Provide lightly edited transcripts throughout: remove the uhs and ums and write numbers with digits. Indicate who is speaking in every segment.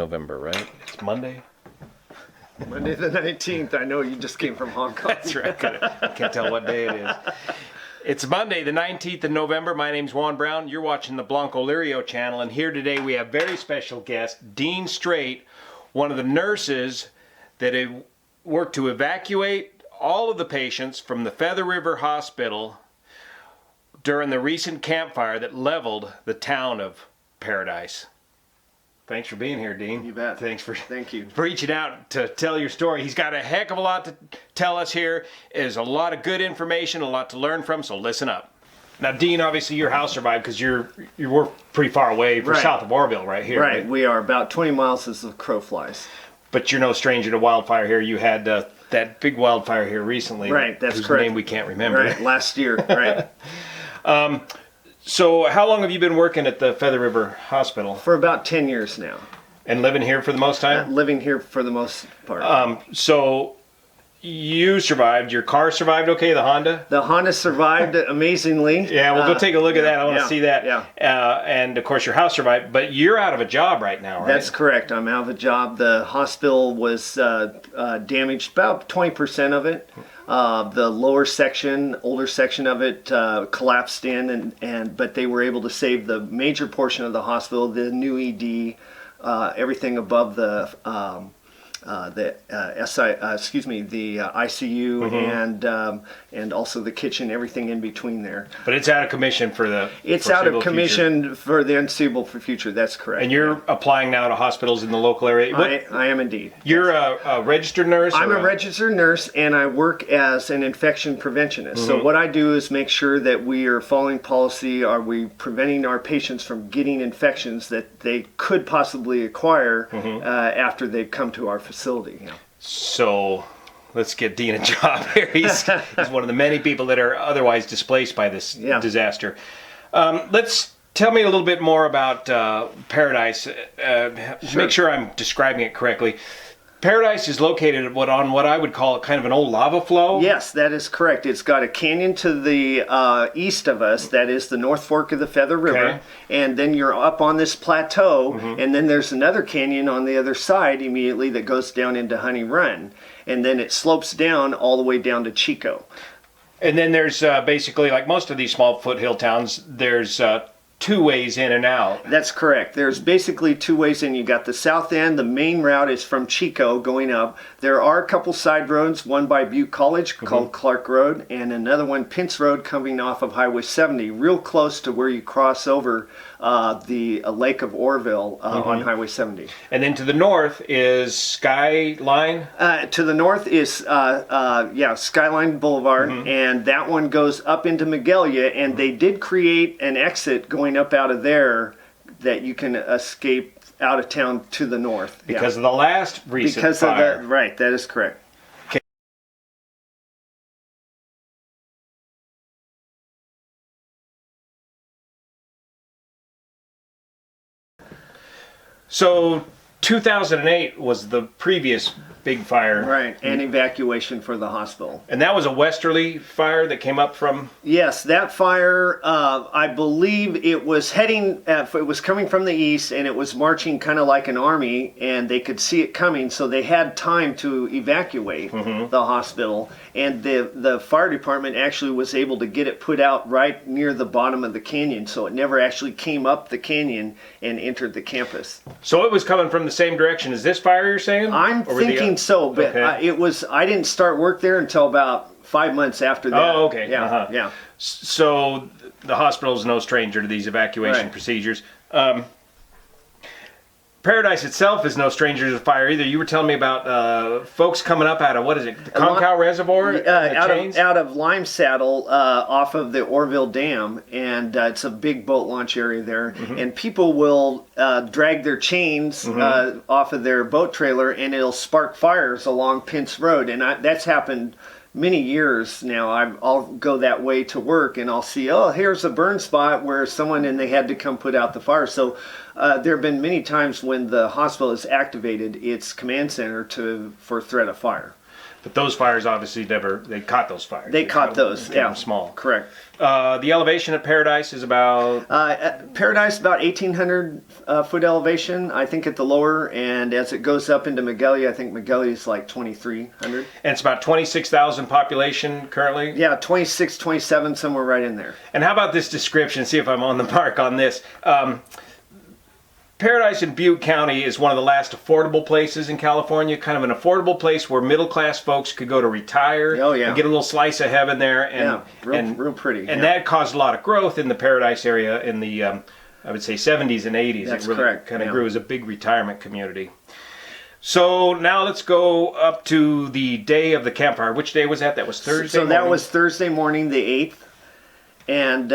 Speaker 1: November, right? It's Monday?
Speaker 2: Monday the 19th. I know you just came from Hong Kong.
Speaker 1: That's right. Can't tell what day it is. It's Monday the 19th of November. My name's Juan Brown. You're watching the Blanco Lirio channel, and here today we have very special guest, Dean Strait, one of the nurses that have worked to evacuate all of the patients from the Feather River Hospital during the recent campfire that leveled the town of Paradise. Thanks for being here, Dean.
Speaker 2: You bet.
Speaker 1: Thank you for reaching out to tell your story. He's got a heck of a lot to tell us here. There's a lot of good information, a lot to learn from, so listen up. Now, Dean, obviously your house survived because you were pretty far away, south of Oroville, right here.
Speaker 2: Right, we are about 20 miles as the crow flies.
Speaker 1: But you're no stranger to wildfire here. You had that big wildfire here recently.
Speaker 2: Right, that's
Speaker 1: whose
Speaker 2: correct.
Speaker 1: name we can't remember.
Speaker 2: Right, last year, right.
Speaker 1: So how long have you been working at the Feather River Hospital?
Speaker 2: For about 10 years now.
Speaker 1: And living here for the most time?
Speaker 2: Living here for the most part.
Speaker 1: So you survived. Your car survived okay, the Honda?
Speaker 2: The Honda survived amazingly.
Speaker 1: Yeah, we'll go take a look at that. I want to see that.
Speaker 2: Yeah.
Speaker 1: And of course your house survived, but you're out of a job right now, right?
Speaker 2: That's correct. I'm out of a job. The hospital was damaged, about 20% of it. The lower section, older section of it collapsed in, but they were able to save the major portion of the hospital, the new ED, everything above the ICU and also the kitchen, everything in between there.
Speaker 1: But it's out of commission for the
Speaker 2: It's out of commission for the unsuitable for future. That's correct.
Speaker 1: And you're applying now to hospitals in the local area?
Speaker 2: I am indeed.
Speaker 1: You're a registered nurse?
Speaker 2: I'm a registered nurse, and I work as an infection preventionist. So what I do is make sure that we are following policy. Are we preventing our patients from getting infections that they could possibly acquire after they've come to our facility? Yeah.
Speaker 1: So let's get Dean a job here. He's one of the many people that are otherwise displaced by this disaster. Let's tell me a little bit more about Paradise.
Speaker 2: Sure.
Speaker 1: Make sure I'm describing it correctly. Paradise is located on what I would call kind of an old lava flow.
Speaker 2: Yes, that is correct. It's got a canyon to the east of us, that is the North Fork of the Feather River, and then you're up on this plateau, and then there's another canyon on the other side immediately that goes down into Honey Run, and then it slopes down all the way down to Chico.
Speaker 1: And then there's basically, like most of these small foothill towns, there's two ways in and out.
Speaker 2: That's correct. There's basically two ways in. You got the south end. The main route is from Chico going up. There are a couple side roads, one by Butte College called Clark Road, and another one, Pince Road, coming off of Highway 70, real close to where you cross over the Lake of Oroville on Highway 70.
Speaker 1: And then to the north is Skyline?
Speaker 2: To the north is, Skyline Boulevard, and that one goes up into Magalia, and they did create an exit going up out of there that you can escape out of town to the north.
Speaker 1: Because of the last recent fire.
Speaker 2: Right, that is correct.
Speaker 1: Okay. So 2008 was the previous big fire.
Speaker 2: Right, and evacuation for the hospital.
Speaker 1: And that was a westerly fire that came up from?
Speaker 2: Yes, that fire, I believe it was it was coming from the east, and it was marching kind of like an army, and they could see it coming, so they had time to evacuate the hospital. And the fire department actually was able to get it put out right near the bottom of the canyon, so it never actually came up the canyon and entered the campus.
Speaker 1: So it was coming from the same direction as this fire, you're saying?
Speaker 2: I'm thinking so, but I didn't start work there until about 5 months after that.
Speaker 1: Oh, okay.
Speaker 2: Yeah.
Speaker 1: So the hospital is no stranger to these evacuation procedures. Paradise itself is no stranger to fire either. You were telling me about folks coming up out of, what is it, the Concow Reservoir?
Speaker 2: Out of Lime Saddle, off of the Oroville Dam, and it's a big boat launch area there. And people will drag their chains off of their boat trailer, and it'll spark fires along Pince Road. And that's happened many years now. I'll go that way to work, and I'll see, oh, here's a burn spot where and they had to come put out the fire. So there have been many times when the hospital has activated its command center for threat of fire.
Speaker 1: But those fires obviously they caught those fires.
Speaker 2: They caught those,
Speaker 1: kept
Speaker 2: yeah.
Speaker 1: them small.
Speaker 2: Correct.
Speaker 1: The elevation at Paradise is about...
Speaker 2: At Paradise, about 1,800 foot elevation, I think, at the lower, and as it goes up into McGilly, I think McGilly is like 2,300.
Speaker 1: And it's about 26,000 population currently?
Speaker 2: Yeah, 26, 27, somewhere right in there.
Speaker 1: And how about this description? See if I'm on the mark on this. Paradise in Butte County is one of the last affordable places in California, kind of an affordable place where middle-class folks could go to retire and get a little slice of heaven there. And,
Speaker 2: real pretty.
Speaker 1: And that caused a lot of growth in the Paradise area in the, I would say, 70s and 80s.
Speaker 2: That's
Speaker 1: it really
Speaker 2: correct.
Speaker 1: kind of grew as a big retirement community. So now let's go up to the day of the campfire. Which day was that? That was Thursday morning?
Speaker 2: That was Thursday morning, the 8th. And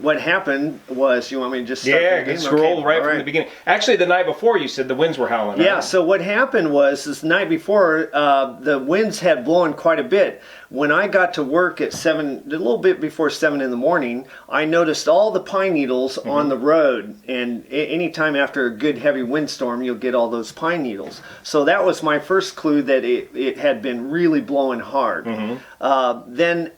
Speaker 2: what happened was, you want me to just start
Speaker 1: yeah, scroll right from the beginning. Actually, the night before, you said the winds were howling.
Speaker 2: Yeah, so what happened was, this night before, the winds had blown quite a bit. When I got to work at 7, a little bit before 7 in the morning, I noticed all the pine needles on the road. And anytime after a good heavy windstorm, you'll get all those pine needles. So that was my first clue that it had been really blowing hard. Then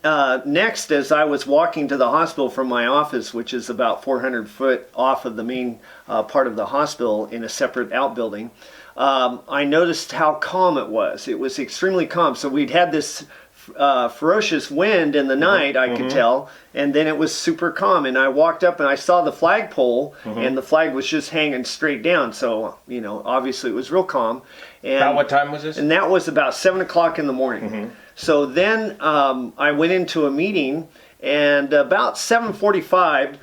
Speaker 2: next, as I was walking to the hospital from my office, which is about 400 foot off of the main part of the hospital in a separate outbuilding, I noticed how calm it was. It was extremely calm. So we'd had this ferocious wind in the night, I could tell, and then it was super calm. And I walked up and I saw the flagpole, and the flag was just hanging straight down. So, you know, obviously it was real calm. And,
Speaker 1: about what time was this?
Speaker 2: And that was about 7 o'clock in the morning. So then I went into a meeting, and about 7:45,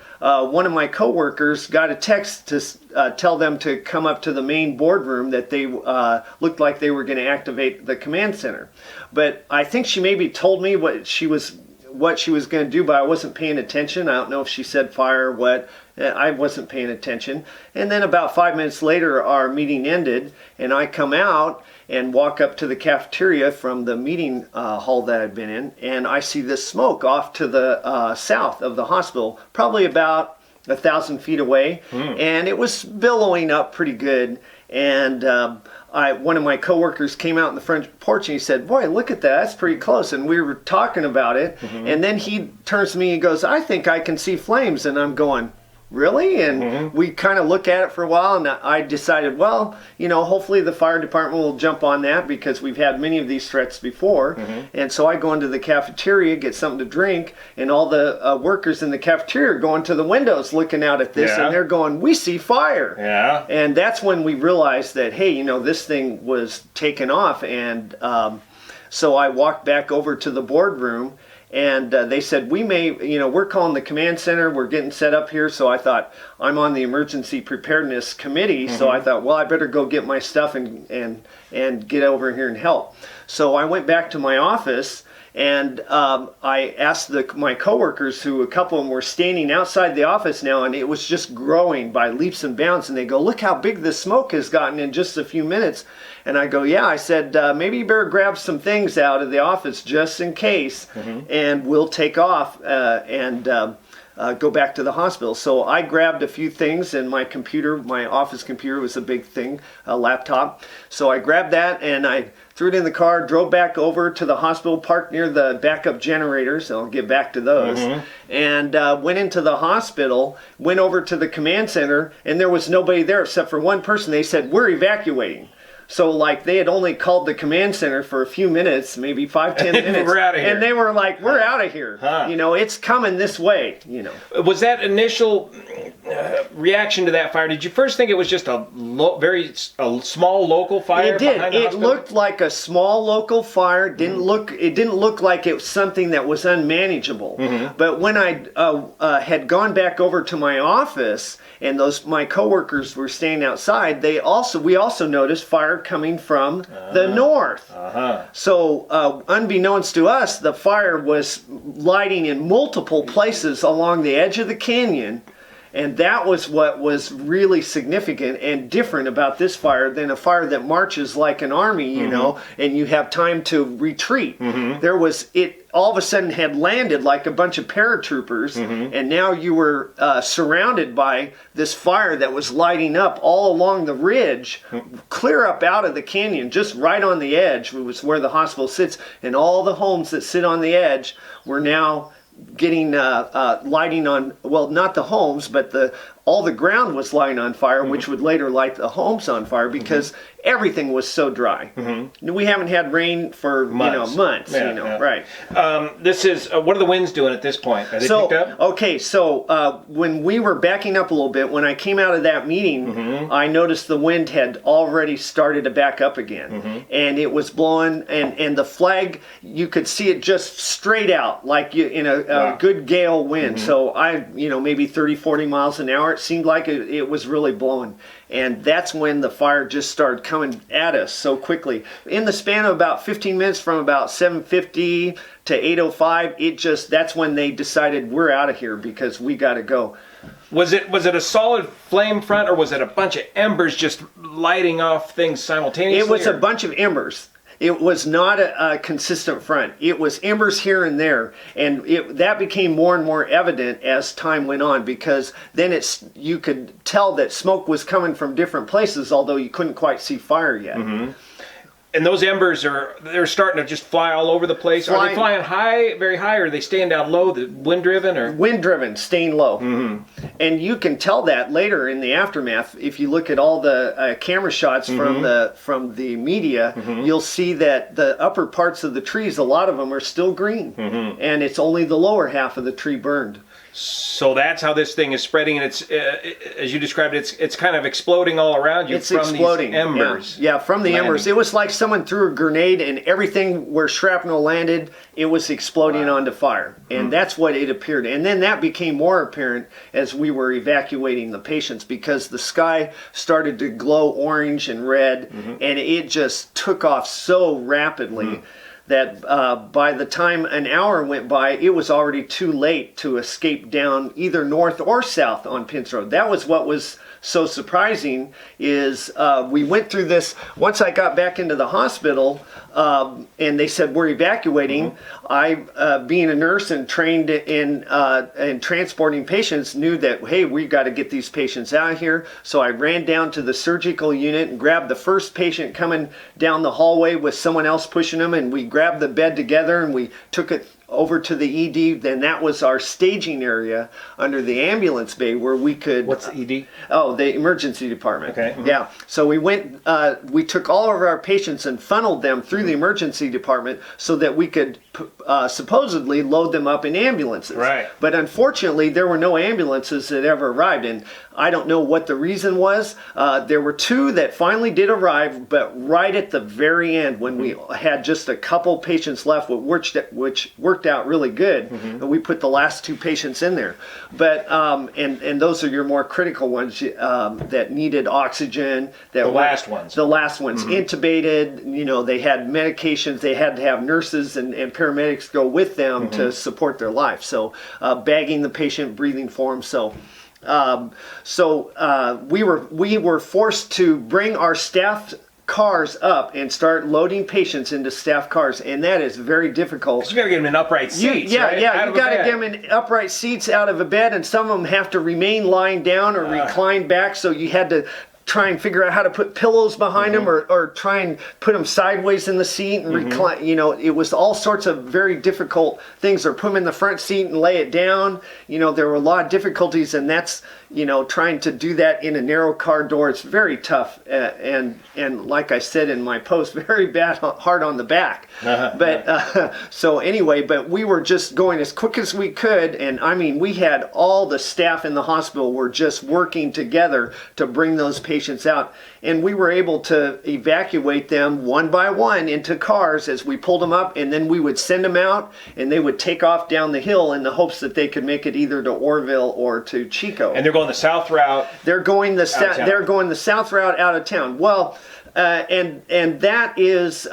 Speaker 2: one of my coworkers got a text to tell them to come up to the main boardroom, that they looked like they were going to activate the command center. But I think she maybe told me what she was going to do, but I wasn't paying attention. I don't know if she said fire or what. I wasn't paying attention. And then about 5 minutes later, our meeting ended, and I come out and walk up to the cafeteria from the meeting hall that I'd been in, and I see this smoke off to the south of the hospital, probably about 1,000 feet away, and it was billowing up pretty good. And one of my coworkers came out in the front porch and he said, "Boy, look at that, that's pretty close." And we were talking about it, and then he turns to me and goes, "I think I can see flames." And I'm going, "Really?" And we kind of look at it for a while, and I decided, well, you know, hopefully the fire department will jump on that, because we've had many of these threats before. And so I go into the cafeteria, get something to drink, and all the workers in the cafeteria are going to the windows looking out at this, and they're going, "We see fire."
Speaker 1: Yeah.
Speaker 2: And that's when we realized that, hey, you know, this thing was taken off. And so I walked back over to the boardroom, and they said, we're calling the command center, we're getting set up here. So I thought, I'm on the emergency preparedness committee, so I thought, well, I better go get my stuff and get over here and help. So I went back to my office, and I asked my coworkers, who a couple of them were standing outside the office now, and it was just growing by leaps and bounds. And they go, "Look how big this smoke has gotten in just a few minutes." And I go, "Yeah." I said, "Maybe you better grab some things out of the office just in case, and we'll take off and go back to the hospital." So I grabbed a few things, and my computer, my office computer, was a big thing, a laptop. So I grabbed that and I threw it in the car, drove back over to the hospital, parked near the backup generators, I'll get back to those, and went into the hospital, went over to the command center, and there was nobody there except for one person. They said, "We're evacuating." So, like, they had only called the command center for a few minutes, maybe 5-10 minutes.
Speaker 1: We're out of here.
Speaker 2: And they were like, "We're out of here. You know, it's coming this way," you know.
Speaker 1: Was that initial reaction to that fire, did you first think it was just a small local fire?
Speaker 2: It did.
Speaker 1: Behind the
Speaker 2: It
Speaker 1: hospital?
Speaker 2: looked like a small local fire. It didn't look like it was something that was unmanageable. But when I had gone back over to my office, and my coworkers were staying outside, we also noticed fire coming from the north. So unbeknownst to us, the fire was lighting in multiple places along the edge of the canyon. And that was what was really significant and different about this fire than a fire that marches like an army, you know, and you have time to retreat. There was, it all of a sudden had landed like a bunch of paratroopers, and now you were surrounded by this fire that was lighting up all along the ridge, clear up out of the canyon, just right on the edge was where the hospital sits, and all the homes that sit on the edge were now getting lighting on, well, not the homes, but all the ground was lighting on fire, which would later light the homes on fire because everything was so dry. We haven't had rain for months. Right.
Speaker 1: This is what are the winds doing at this point? Are they picked up?
Speaker 2: Okay, so when we were backing up a little bit, when I came out of that meeting, I noticed the wind had already started to back up again, and it was blowing, and the flag, you could see it just straight out like in a good gale wind. So maybe 30-40 miles an hour. It seemed like it was really blowing. And that's when the fire just started coming at us so quickly. In the span of about 15 minutes, from about 7:50 to 8:05, that's when they decided we're out of here because we got to go.
Speaker 1: Was it a solid flame front, or was it a bunch of embers just lighting off things simultaneously?
Speaker 2: It was a bunch of embers. It was not a consistent front. It was embers here and there, and that became more and more evident as time went on, because then you could tell that smoke was coming from different places, although you couldn't quite see fire yet.
Speaker 1: And those embers they're starting to just fly all over the place. Are they flying high, very high, or are they staying down low, wind driven, or? Wind
Speaker 2: driven, staying low. And you can tell that later in the aftermath. If you look at all the camera shots from the media, you'll see that the upper parts of the trees, a lot of them are still green, and it's only the lower half of the tree burned.
Speaker 1: So that's how this thing is spreading, and it's as you described it, it's kind of exploding all around you.
Speaker 2: It's from exploding.
Speaker 1: These embers.
Speaker 2: Yeah, from the embers. It was like someone threw a grenade, and everything where shrapnel landed, it was exploding onto fire. And that's what it appeared. And then that became more apparent as we were evacuating the patients, because the sky started to glow orange and red, and it just took off so rapidly that by the time an hour went by, it was already too late to escape down either north or south on Pins Road. That was what was so surprising, is we went through this. Once I got back into the hospital, and they said we're evacuating, I, being a nurse and trained in transporting patients, knew that, hey, we got to get these patients out of here. So I ran down to the surgical unit and grabbed the first patient coming down the hallway with someone else pushing them, and we grabbed the bed together and we took it over to the ED. Then that was our staging area under the ambulance bay where we could...
Speaker 1: What's the ED?
Speaker 2: Oh, the emergency department.
Speaker 1: Okay.
Speaker 2: Yeah. So we went, we took all of our patients and funneled them through the emergency department so that we could supposedly load them up in ambulances.
Speaker 1: Right.
Speaker 2: But unfortunately, there were no ambulances that ever arrived, and I don't know what the reason was. There were two that finally did arrive, but right at the very end, when we had just a couple patients left, which worked out really good, and we put the last two patients in there. But and those are your more critical ones that needed oxygen. The last ones, intubated. You know, they had medications. They had to have nurses and paramedics go with them to support their life. So bagging the patient, breathing for them. So we were forced to bring our staff cars up and start loading patients into staff cars, and that is very difficult.
Speaker 1: 'Cause you gotta get them in upright seats.
Speaker 2: You gotta get them in upright seats out of a bed, and some of them have to remain lying down or recline back, so you had to try and figure out how to put pillows behind them, or try and put them sideways in the seat and recline. You know, it was all sorts of very difficult things, or put them in the front seat and lay it down. You know, there were a lot of difficulties, and that's, you know, trying to do that in a narrow car door. It's very tough, and like I said in my post, very bad, hard on the back. But so anyway, but we were just going as quick as we could, and I mean, we had all the staff in the hospital were just working together to bring those patients out, and we were able to evacuate them one by one into cars as we pulled them up, and then we would send them out, and they would take off down the hill in the hopes that they could make it either to Oroville or to Chico.
Speaker 1: And they're going the south route.
Speaker 2: They're going the south route out of town. Well, and that is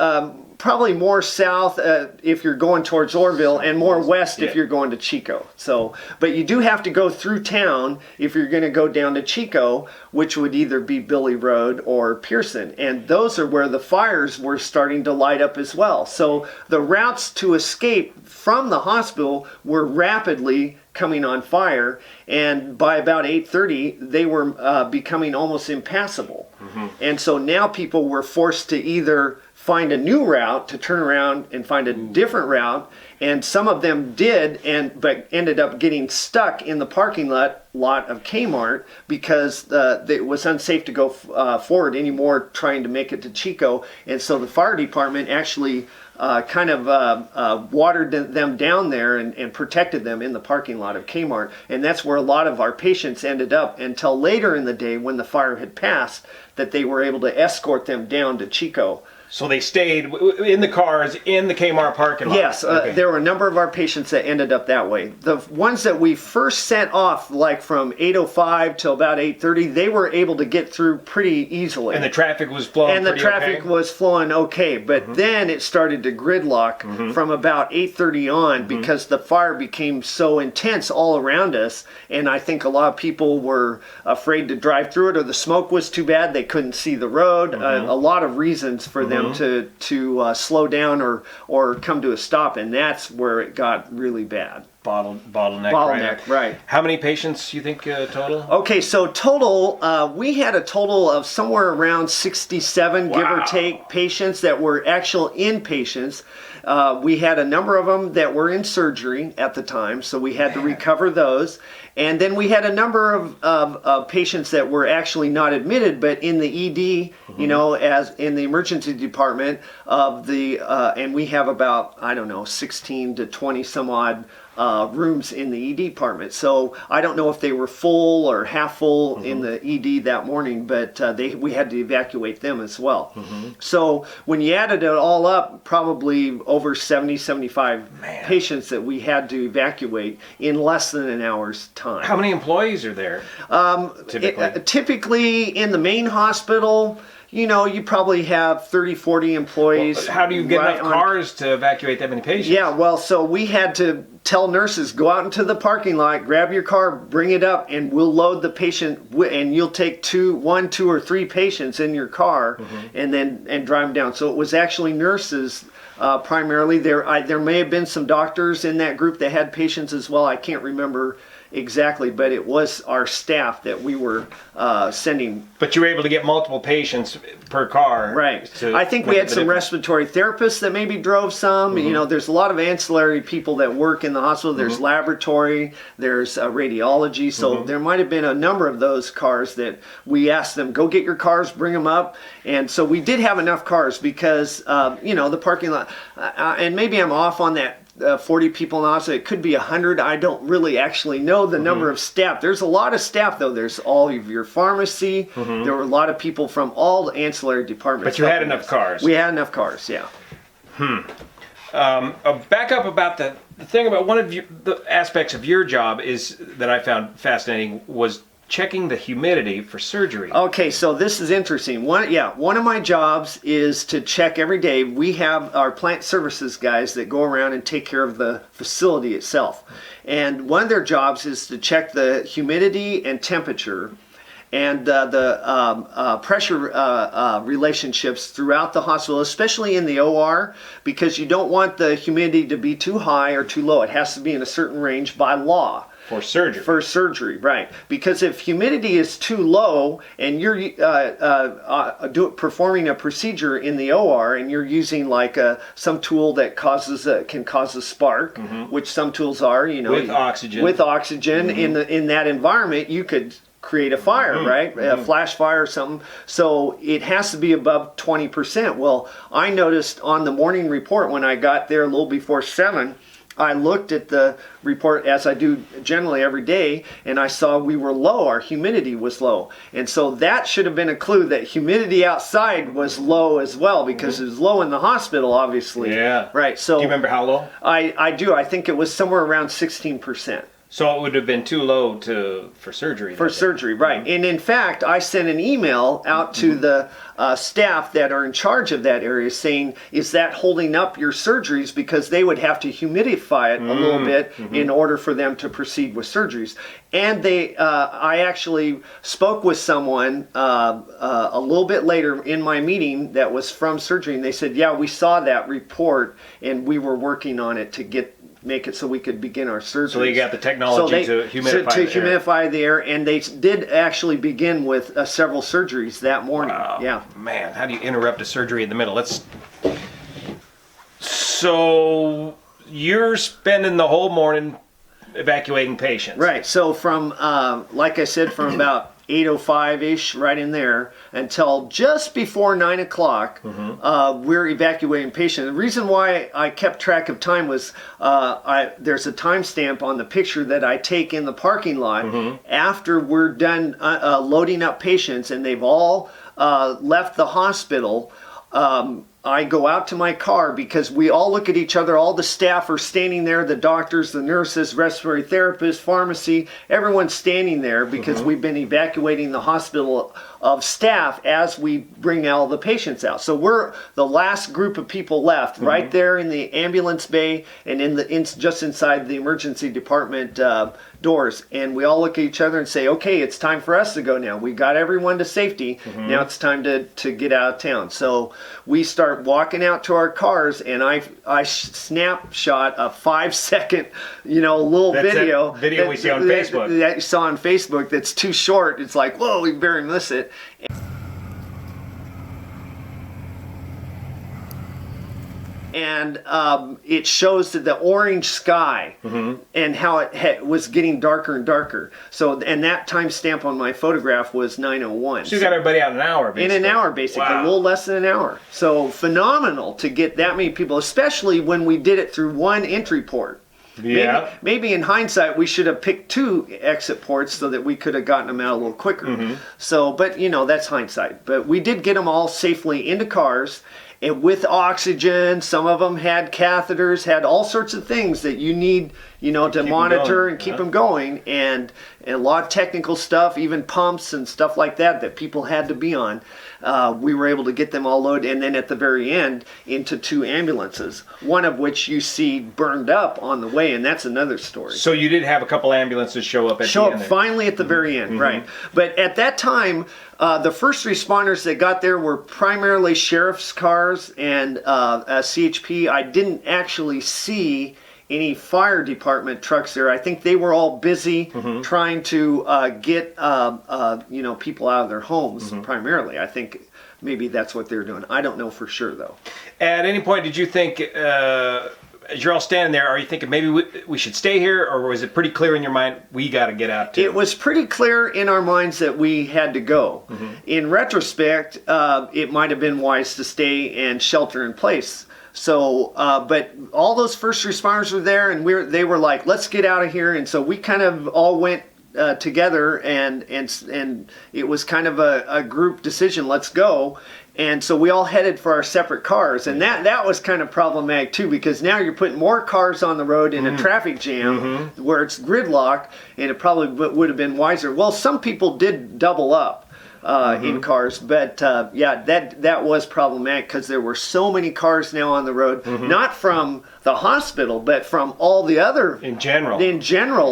Speaker 2: probably more south if you're going towards Oroville, and more west if you're going to Chico. So, but you do have to go through town if you're going to go down to Chico, which would either be Billy Road or Pearson. And those are where the fires were starting to light up as well. So the routes to escape from the hospital were rapidly coming on fire, and by about 8:30 they were becoming almost impassable. And so now people were forced to either find a new route, to turn around and find a different route, and some of them did, but ended up getting stuck in the parking lot of Kmart because it was unsafe to go forward anymore trying to make it to Chico. And so the fire department actually watered them down there and protected them in the parking lot of Kmart. And that's where a lot of our patients ended up until later in the day, when the fire had passed, that they were able to escort them down to Chico.
Speaker 1: So they stayed in the cars in the Kmart parking lot?
Speaker 2: Yes, there were a number of our patients that ended up that way. The ones that we first sent off, like from 8:05 till about 8:30, they were able to get through pretty easily.
Speaker 1: And the traffic was flowing
Speaker 2: And the traffic was flowing okay, but then it started to gridlock from about 8:30 on because the fire became so intense all around us, and I think a lot of people were afraid to drive through it, or the smoke was too bad, they couldn't see the road. A lot of reasons for them to slow down or come to a stop, and that's where it got really bad.
Speaker 1: Bottleneck,
Speaker 2: right.
Speaker 1: How many patients you think total?
Speaker 2: Okay, so total, we had a total of somewhere around 67, give or take, patients that were actual inpatients. We had a number of them that were in surgery at the time, so we had to recover those. And then we had a number of patients that were actually not admitted, but in the ED, you know, as in the emergency department of the, and we have about, 16 to 20 some odd rooms in the ED department. So I don't know if they were full or half full in the ED that morning, but we had to evacuate them as well. So when you added it all up, probably over 70, 75 patients that we had to evacuate in less than an hour's time.
Speaker 1: How many employees are there typically?
Speaker 2: Typically in the main hospital, you probably have 30, 40 employees.
Speaker 1: Well, how do you get enough cars to evacuate that many patients?
Speaker 2: Yeah, well, so we had to tell nurses, go out into the parking lot, grab your car, bring it up, and we'll load the patient, and you'll take one, two, or three patients in your car, and drive them down. So it was actually nurses primarily. There may have been some doctors in that group that had patients as well. I can't remember exactly, but it was our staff that we were sending.
Speaker 1: But you were able to get multiple patients per car.
Speaker 2: Right. I think we had some respiratory therapists that maybe drove some. There's a lot of ancillary people that work in the hospital. There's laboratory, there's radiology. So there might have been a number of those cars that we asked them, go get your cars, bring them up. And so we did have enough cars because, the parking lot, and maybe I'm off on that, 40 people in the hospital. It could be 100. I don't really actually know the number of staff. There's a lot of staff, though. There's all of your pharmacy. There were a lot of people from all the ancillary departments.
Speaker 1: But you had enough cars.
Speaker 2: We had enough cars, yeah.
Speaker 1: Back up about the thing about one of the aspects of your job is that I found fascinating was checking the humidity for surgery.
Speaker 2: Okay, so this is interesting. One of my jobs is to check every day. We have our plant services guys that go around and take care of the facility itself. And one of their jobs is to check the humidity and temperature and the pressure relationships throughout the hospital, especially in the OR, because you don't want the humidity to be too high or too low. It has to be in a certain range by law.
Speaker 1: For surgery.
Speaker 2: For surgery, right. Because if humidity is too low and you're performing a procedure in the OR and you're using like some tool that can cause a spark, which some tools are, with oxygen. With oxygen in that environment, you could create a fire, right? A flash fire or something. So it has to be above 20%. Well, I noticed on the morning report when I got there a little before 7, I looked at the report as I do generally every day, and I saw we were low. Our humidity was low. And so that should have been a clue that humidity outside was low as well, because it was low in the hospital, obviously.
Speaker 1: Yeah.
Speaker 2: Right. So
Speaker 1: do you remember how low?
Speaker 2: I do. I think it was somewhere around 16%.
Speaker 1: So it would have been too low for surgery.
Speaker 2: For surgery, right. Mm-hmm. And in fact, I sent an email out to the staff that are in charge of that area saying, is that holding up your surgeries? Because they would have to humidify it a little bit in order for them to proceed with surgeries. And I actually spoke with someone a little bit later in my meeting that was from surgery, and they said, yeah, we saw that report and we were working on it to make it so we could begin our surgery.
Speaker 1: So they got the technology to humidify
Speaker 2: the air, and they did actually begin with several surgeries that morning.
Speaker 1: Wow.
Speaker 2: Yeah.
Speaker 1: Man, how do you interrupt a surgery in the middle? So you're spending the whole morning evacuating patients.
Speaker 2: Right. So from, like I said, from about 8:05-ish, right in there, until just before 9 o'clock, we're evacuating patients. The reason why I kept track of time was there's a timestamp on the picture that I take in the parking lot after we're done loading up patients and they've all left the hospital. I go out to my car because we all look at each other. All the staff are standing there, the doctors, the nurses, respiratory therapists, pharmacy, everyone's standing there because we've been evacuating the hospital of staff as we bring all the patients out. So we're the last group of people left right there in the ambulance bay and just inside the emergency department doors. And we all look at each other and say, okay, it's time for us to go now. We got everyone to safety. Now it's time to get out of town. So we start walking out to our cars, and I snapshot a 5-second, little video.
Speaker 1: That video we see on Facebook.
Speaker 2: That you saw on Facebook that's too short. It's like, whoa, we better miss it. And it shows the orange sky and how it was getting darker and darker. So, and that timestamp on my photograph was 9:01.
Speaker 1: So you got everybody out in an hour, basically.
Speaker 2: In an hour, basically. Wow. A little less than an hour. So phenomenal to get that many people, especially when we did it through one entry port.
Speaker 1: Yeah.
Speaker 2: Maybe in hindsight we should have picked 2 exit ports so that we could have gotten them out a little quicker. So, but that's hindsight. But we did get them all safely into cars. And with oxygen, some of them had catheters, had all sorts of things that you need, to monitor and keep them going. And a lot of technical stuff, even pumps and stuff like that people had to be on. We were able to get them all loaded. And then at the very end, into 2 ambulances, one of which you see burned up on the way. And that's another story.
Speaker 1: So you did have a couple ambulances show up at the end.
Speaker 2: Finally at the very end, right. But at that time, the first responders that got there were primarily sheriff's cars and CHP. I didn't actually see any fire department trucks there. I think they were all busy trying to get people out of their homes primarily. I think maybe that's what they're doing. I don't know for sure though.
Speaker 1: At any point did you think, as you're all standing there, are you thinking maybe we should stay here, or was it pretty clear in your mind we got to get out too?
Speaker 2: It was pretty clear in our minds that we had to go. In retrospect, it might have been wise to stay and shelter in place. So, but all those first responders were there, and they were like, let's get out of here. And so we kind of all went together, and it was kind of a group decision, let's go. And so we all headed for our separate cars, and that was kind of problematic too, because now you're putting more cars on the road in a traffic jam where it's gridlock, and it probably would have been wiser. Well, some people did double up in cars, but that was problematic because there were so many cars now on the road, not from the hospital, but from all the other
Speaker 1: in general,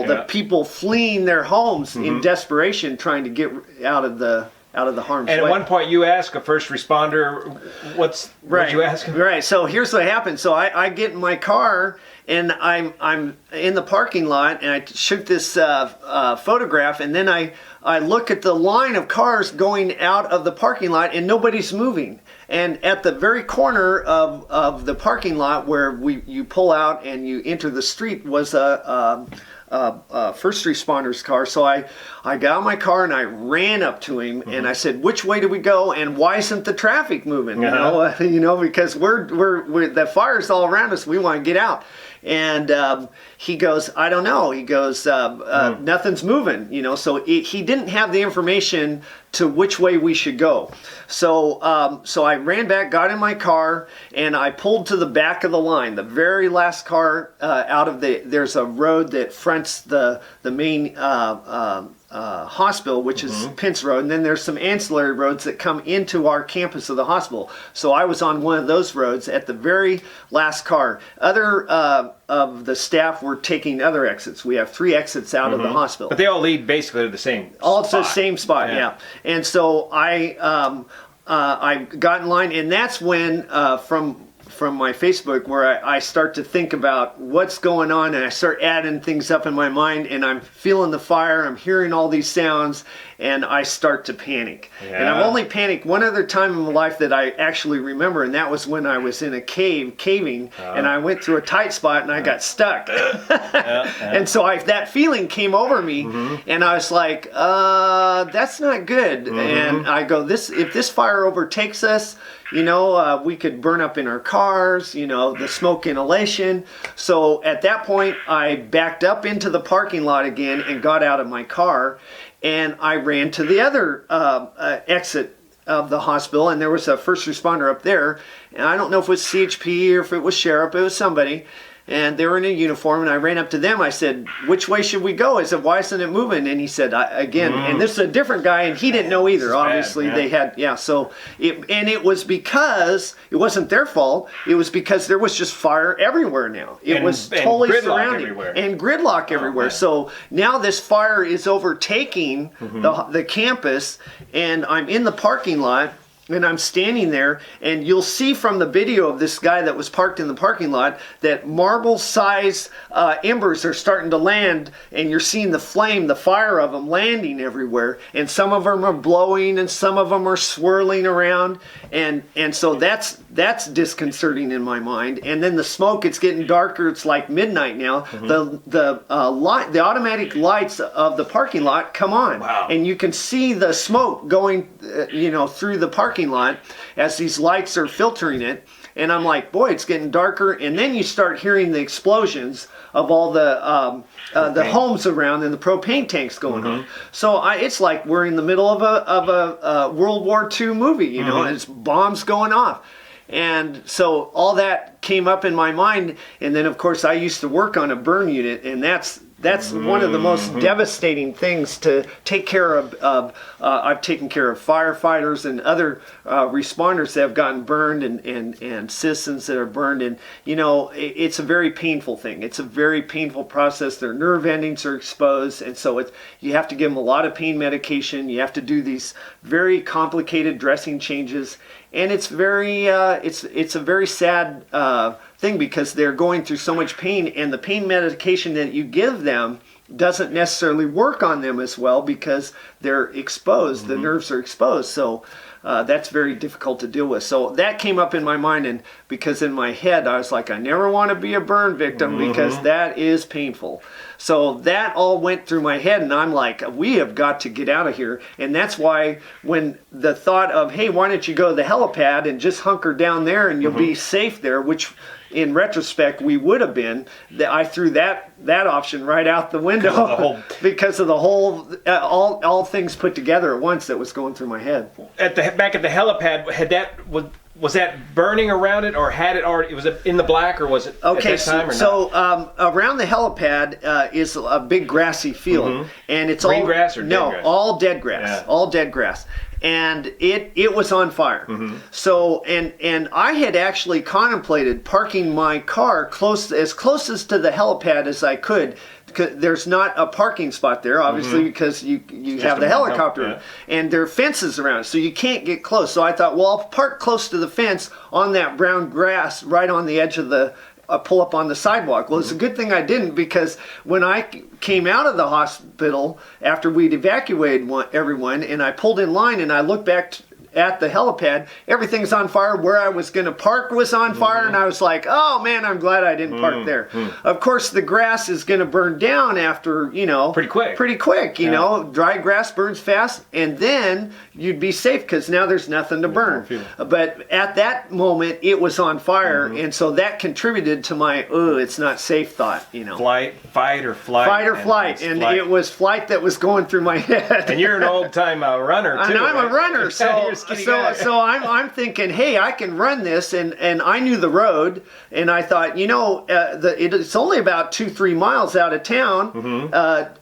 Speaker 2: the people fleeing their homes in desperation, trying to get out of the harm's way.
Speaker 1: And at one point you ask a first responder, what you ask him?
Speaker 2: Right, so here's what happened. So I get in my car, and I'm in the parking lot, and I shoot this photograph, and then I look at the line of cars going out of the parking lot, and nobody's moving. And at the very corner of the parking lot where you pull out and you enter the street was a first responder's car. So I got out of my car and I ran up to him and I said, "Which way do we go? And why isn't the traffic moving?" Because we're the fire's all around us. We want to get out. And he goes, "I don't know." He goes, "Nothing's moving." So he didn't have the information to which way we should go. So so I ran back, got in my car, and I pulled to the back of the line, the very last car out of there's a road that fronts the main hospital, which is Pence Road, and then there's some ancillary roads that come into our campus of the hospital. So I was on one of those roads at the very last car. Other of the staff were taking other exits. We have 3 exits out of the hospital.
Speaker 1: But they all lead basically to the same
Speaker 2: all
Speaker 1: spot.
Speaker 2: to the same spot, yeah. And so I got in line, and that's when from my Facebook where I start to think about what's going on, and I start adding things up in my mind, and I'm feeling the fire, I'm hearing all these sounds, and I start to panic.
Speaker 1: Yeah.
Speaker 2: And I've only panicked one other time in my life that I actually remember, and that was when I was in a caving, and I went through a tight spot and I got stuck. And so that feeling came over me, and I was like, that's not good. And I go, if this fire overtakes us, you know, we could burn up in our cars, you know, the smoke inhalation. So at that point, I backed up into the parking lot again and got out of my car, and I ran to the other exit of the hospital, and there was a first responder up there, and I don't know if it was CHP or if it was sheriff, it was somebody. And they were in a uniform, and I ran up to them. I said, which way should we go? I said, why isn't it moving? And he said, again, and this is a different guy, and he didn't know either. Obviously, they had, so, it was because, it wasn't their fault, it was because there was just fire everywhere now. It was totally surrounding. And gridlock everywhere. So now this fire is overtaking the campus, and I'm in the parking lot, and I'm standing there, and you'll see from the video of this guy that was parked in the parking lot that marble-sized embers are starting to land, and you're seeing the flame, the fire of them landing everywhere, and some of them are blowing, and some of them are swirling around, and so that's disconcerting in my mind. And then the smoke, it's getting darker. It's like midnight now. The automatic lights of the parking lot come on, and you can see the smoke going, through the parking lot as these lights are filtering it. And I'm like, boy, it's getting darker. And then you start hearing the explosions of all the homes around and the propane tanks going on. So it's like we're in the middle of a World War II movie, and it's bombs going off. And so all that came up in my mind. And then, of course, I used to work on a burn unit, and that's one of the most devastating things to take care of. I've taken care of firefighters and other responders that have gotten burned, and citizens that are burned. And, it's a very painful thing. It's a very painful process. Their nerve endings are exposed. And so you have to give them a lot of pain medication. You have to do these very complicated dressing changes. And it's it's a very sad thing, because they're going through so much pain, and the pain medication that you give them doesn't necessarily work on them as well because they're exposed. The nerves are exposed. So that's very difficult to deal with. So that came up in my mind, and because in my head I was like, I never want to be a burn victim because that is painful. So that all went through my head, and I'm like, we have got to get out of here. And that's why when the thought of, hey, why don't you go to the helipad and just hunker down there and you'll be safe there, which in retrospect we would have been, I threw that option right out the window because of the whole all things put together at once that was going through my head.
Speaker 1: Back at the helipad, was that burning around it, or had it already? Was it in the black, or was it at that time? Or
Speaker 2: so around the helipad is a big grassy field, and it's
Speaker 1: green grass or dead grass?
Speaker 2: All dead grass, all dead grass. And it was on fire. So and I had actually contemplated parking my car as close as to the helipad as I could. There's not a parking spot there, obviously, because you have the helicopter, and there are fences around it, so you can't get close. So I thought, well, I'll park close to the fence on that brown grass right on the edge of the pull up on the sidewalk. Well, it's a good thing I didn't, because when I came out of the hospital after we'd evacuated everyone, and I pulled in line and I looked back at the helipad, everything's on fire. Where I was going to park was on fire, and I was like, oh man, I'm glad I didn't park there. Of course, the grass is going to burn down after, pretty quick, you know, dry grass burns fast, and then you'd be safe because now there's nothing to burn. But at that moment, it was on fire, and so that contributed to my, it's not safe thought,
Speaker 1: Fight or flight.
Speaker 2: Fight or flight, and it was flight that was going through my head.
Speaker 1: And you're an old-time runner, too.
Speaker 2: And I'm a runner, so I'm thinking, hey, I can run this, and I knew the road, and I thought, it's only about 2-3 miles out of town,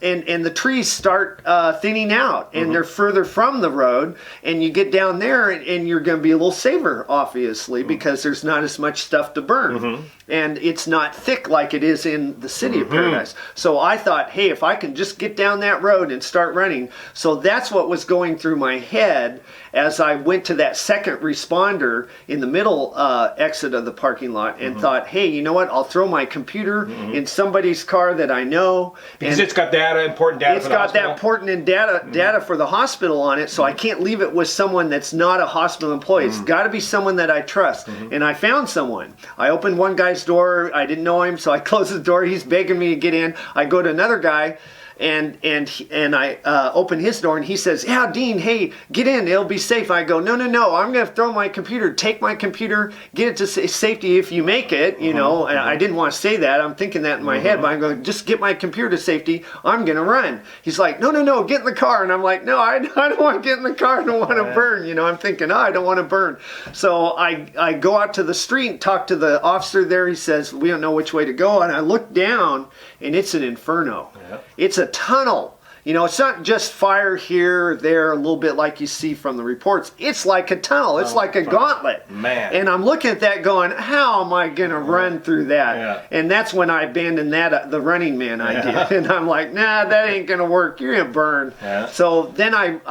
Speaker 2: and the trees start thinning out, and they're further from the road, and you get down there, and you're going to be a little safer, obviously, because there's not as much stuff to burn. And it's not thick like it is in the city of Paradise. So I thought, hey, if I can just get down that road and start running. So that's what was going through my head as I went to that second responder in the middle exit of the parking lot and thought, hey, you know what? I'll throw my computer in somebody's car that I know.
Speaker 1: Because it's got important data for the hospital.
Speaker 2: It's got that important data for the hospital on it, so I can't leave it with someone that's not a hospital employee. It's got to be someone that I trust. And I found someone. I opened one guy's door. I didn't know him, so I closed the door. He's begging me to get in. I go to another guy, and I open his door, and he says, yeah, Dean, hey, get in. It'll be safe. I go, no. I'm going to throw my computer. Take my computer. Get it to safety if you make it, And I didn't want to say that. I'm thinking that in my head, but I'm going, just get my computer to safety. I'm going to run. He's like, no, get in the car. And I'm like, no, I don't want to get in the car. I don't want to burn. I'm thinking, I don't want to burn. So I go out to the street, talk to the officer there. He says, we don't know which way to go. And I look down, and it's an inferno. It's a tunnel. It's not just fire here or there, a little bit like you see from the reports. It's like a tunnel. It's like a gauntlet.
Speaker 1: Man.
Speaker 2: And I'm looking at that going, how am I going to run through that? Yeah. And that's when I abandoned the running man idea. And I'm like, nah, that ain't going to work. You're going to burn. Yeah. So then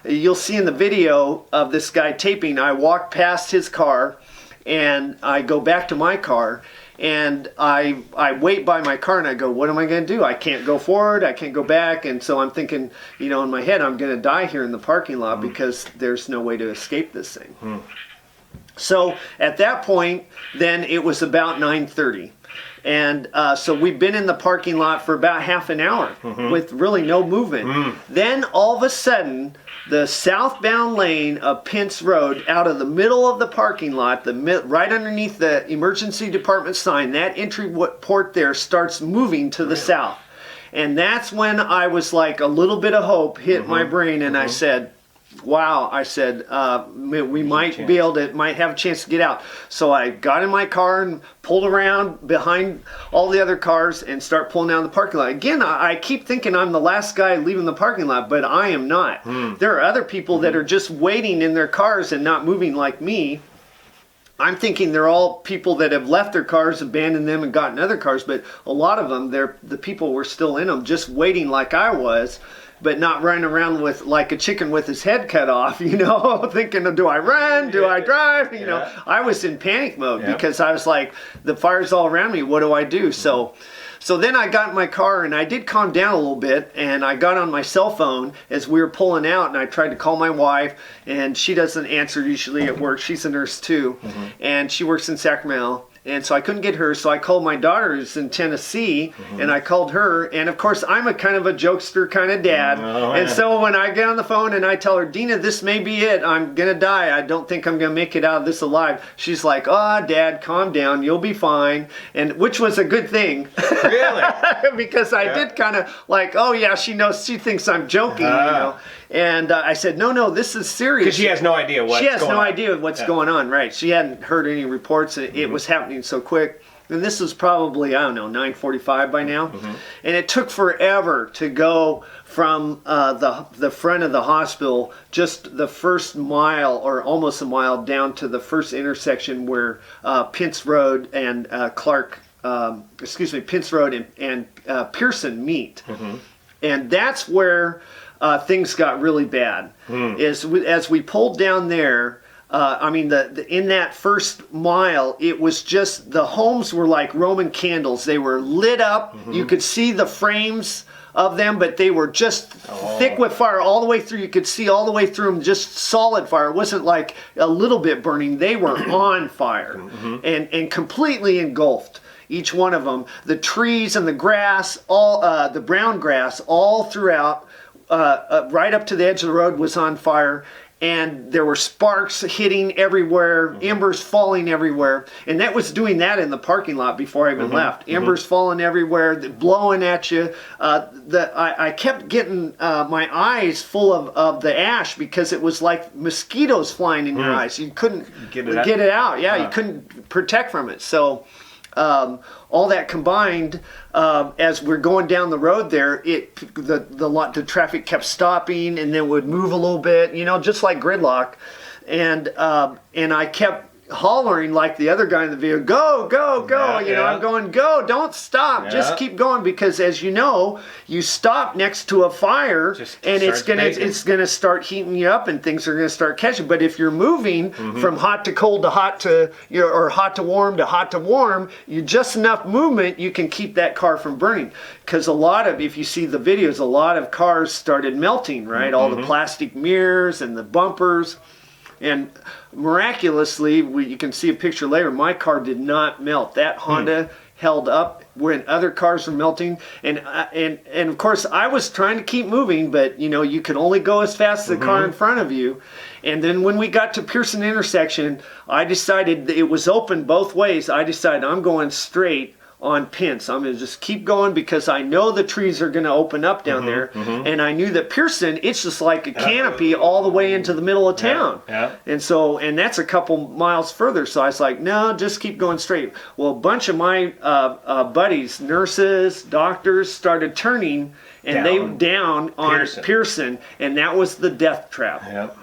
Speaker 2: you'll see in the video of this guy taping, I walk past his car and I go back to my car. And I wait by my car and I go, what am I going to do? I can't go forward. I can't go back. And so I'm thinking, in my head, I'm going to die here in the parking lot because there's no way to escape this thing. So at that point, then it was about 9:30. And so we've been in the parking lot for about half an hour with really no movement. Then all of a sudden, the southbound lane of Pence Road, out of the middle of the parking lot, right underneath the emergency department sign, that entry port there starts moving to the south. And that's when I was like, a little bit of hope hit my brain, and I said, wow, I said, we might have a chance to get out. So I got in my car and pulled around behind all the other cars and start pulling down the parking lot. Again, I keep thinking I'm the last guy leaving the parking lot, but I am not. There are other people that are just waiting in their cars and not moving like me. I'm thinking they're all people that have left their cars, abandoned them, and gotten other cars, but a lot of them, the people were still in them, just waiting like I was, but not running around with like a chicken with his head cut off, thinking, do I run? Do I drive? I was in panic mode because I was like, the fire's all around me. What do I do? So then I got in my car and I did calm down a little bit, and I got on my cell phone as we were pulling out, and I tried to call my wife, and she doesn't answer usually at work. She's a nurse too, and she works in Sacramento. And so I couldn't get her, so I called my daughter who's in Tennessee, and I called her. And of course, I'm a kind of a jokester kind of dad. And so when I get on the phone and I tell her, Dina, this may be it. I'm going to die. I don't think I'm going to make it out of this alive. She's like, Dad, calm down. You'll be fine. And which was a good thing.
Speaker 1: Really?
Speaker 2: Because I did kind of like, she knows, she thinks I'm joking, And I said, no, this is serious.
Speaker 1: Because she has no idea what's going on.
Speaker 2: She has no idea what's going on, right. She hadn't heard any reports. It was happening so quick. And this was probably, 9:45 by now. And it took forever to go from the front of the hospital, just the first mile or almost a mile down to the first intersection where Pence Road and Pence Road and Pearson meet. And that's where things got really bad. As we pulled down there, in that first mile, it was just, the homes were like Roman candles. They were lit up. You could see the frames of them, but they were just thick with fire all the way through. You could see all the way through them, just solid fire. It wasn't like a little bit burning. They were on fire and completely engulfed. Each one of them, the trees and the grass, all the brown grass, all throughout, right up to the edge of the road was on fire. And there were sparks hitting everywhere, embers falling everywhere. And that was doing that in the parking lot before I even left. Embers falling everywhere, blowing at you. I kept getting my eyes full of the ash because it was like mosquitoes flying in your eyes. You couldn't get it out. Yeah, you couldn't protect from it. So all that combined, as we're going down the road there, the traffic kept stopping and then would move a little bit, just like gridlock, and I kept hollering like the other guy in the video, go, go, go. I'm going, go, don't stop, just keep going, because as you know, you stop next to a fire and it's gonna start heating you up and things are gonna start catching. But if you're moving from hot to cold to hot to or hot to warm to hot to warm, you just enough movement, you can keep that car from burning. Because if you see the videos, a lot of cars started melting, right? All the plastic mirrors and the bumpers. And miraculously, you can see a picture later, my car did not melt. That Honda held up when other cars were melting. And of course, I was trying to keep moving, but you could only go as fast as the car in front of you. And then when we got to Pearson intersection, I decided it was open both ways. I decided I'm going straight on Pence. I'm going to just keep going because I know the trees are going to open up down there. And I knew that Pearson, it's just like a canopy all the way into the middle of town. And that's a couple miles further. So I was like, no, just keep going straight. Well, a bunch of my buddies, nurses, doctors, started turning and they down on Pearson, and that was the death trap.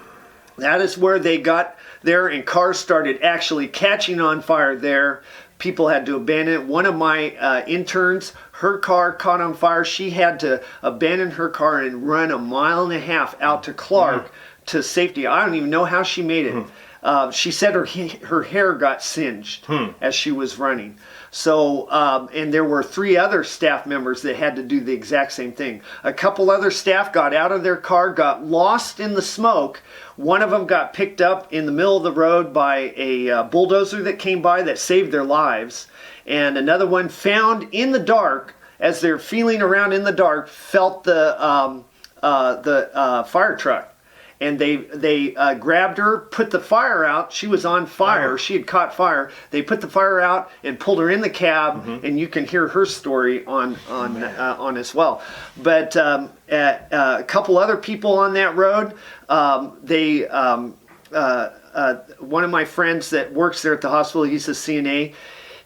Speaker 2: That is where they got there, and cars started actually catching on fire there. People had to abandon it. One of my interns, her car caught on fire. She had to abandon her car and run 1.5 miles out to Clark to safety. I don't even know how she made it. She said her hair got singed as she was running. So, and there were 3 other staff members that had to do the exact same thing. A couple other staff got out of their car, got lost in the smoke. One of them got picked up in the middle of the road by a bulldozer that came by that saved their lives. And another one found in the dark, as they're feeling around in the dark, felt the fire truck. And they grabbed her, put the fire out. She was on fire. She had caught fire. They put the fire out and pulled her in the cab, and you can hear her story on as well. But a couple other people on that road, one of my friends that works there at the hospital, he's a CNA.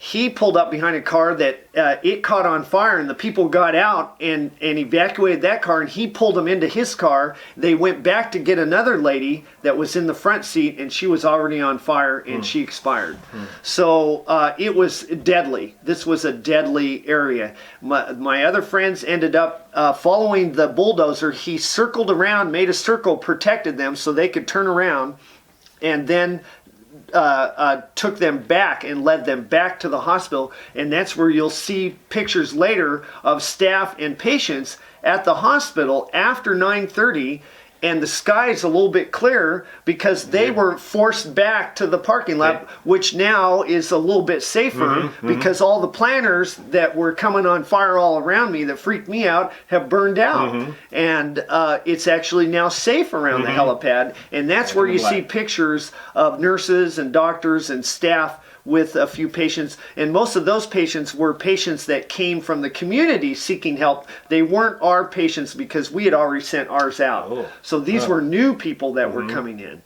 Speaker 2: He pulled up behind a car that it caught on fire, and the people got out and evacuated that car, and he pulled them into his car. They went back to get another lady that was in the front seat, and she was already on fire, and she expired. So it was deadly. This was a deadly area. My other friends ended up following the bulldozer. He circled around, made a circle, protected them so they could turn around, and then took them back and led them back to the hospital. And that's where you'll see pictures later of staff and patients at the hospital after 9:30, and the sky's a little bit clearer because they were forced back to the parking lot, which now is a little bit safer because all the planters that were coming on fire all around me that freaked me out have burned out. And it's actually now safe around the helipad. And that's where you see pictures of nurses and doctors and staff with a few patients, and most of those patients were patients that came from the community seeking help. They weren't our patients because we had already sent ours out. So these were new people that were coming in.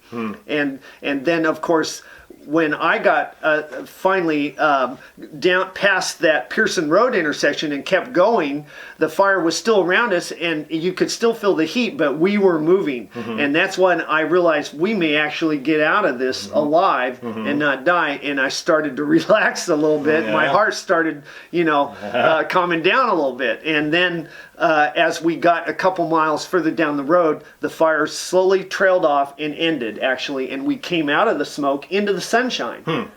Speaker 2: And then of course when I got finally down past that Pearson Road intersection and kept going, the fire was still around us and you could still feel the heat, but we were moving. And that's when I realized we may actually get out of this alive and not die. And I started to relax a little bit. My heart started, calming down a little bit. And then as we got a couple miles further down the road, the fire slowly trailed off and ended, actually, and we came out of the smoke into the sunshine.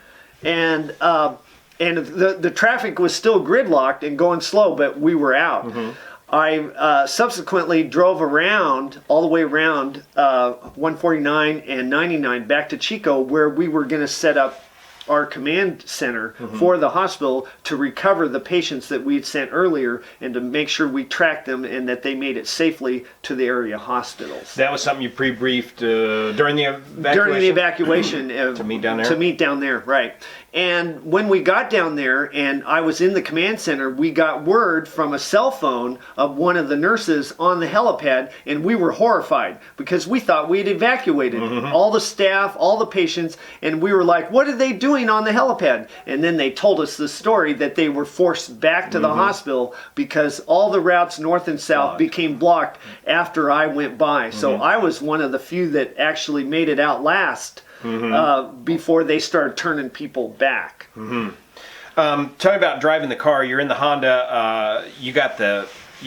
Speaker 2: And the traffic was still gridlocked and going slow, but we were out. I subsequently drove around, all the way around 149 and 99 back to Chico, where we were going to set up our command center for the hospital to recover the patients that we had sent earlier and to make sure we tracked them and that they made it safely to the area hospitals.
Speaker 1: That was something you pre-briefed during the evacuation?
Speaker 2: During the evacuation.
Speaker 1: To meet down there?
Speaker 2: To meet down there, right. And when we got down there and I was in the command center, we got word from a cell phone of one of the nurses on the helipad, and we were horrified because we thought we had evacuated all the staff, all the patients, and we were like, what are they doing on the helipad? And then they told us the story that they were forced back to the hospital because all the routes north and south became blocked after I went by. So I was one of the few that actually made it out last. Before they started turning people back.
Speaker 1: Tell me about driving the car. You're in the Honda. You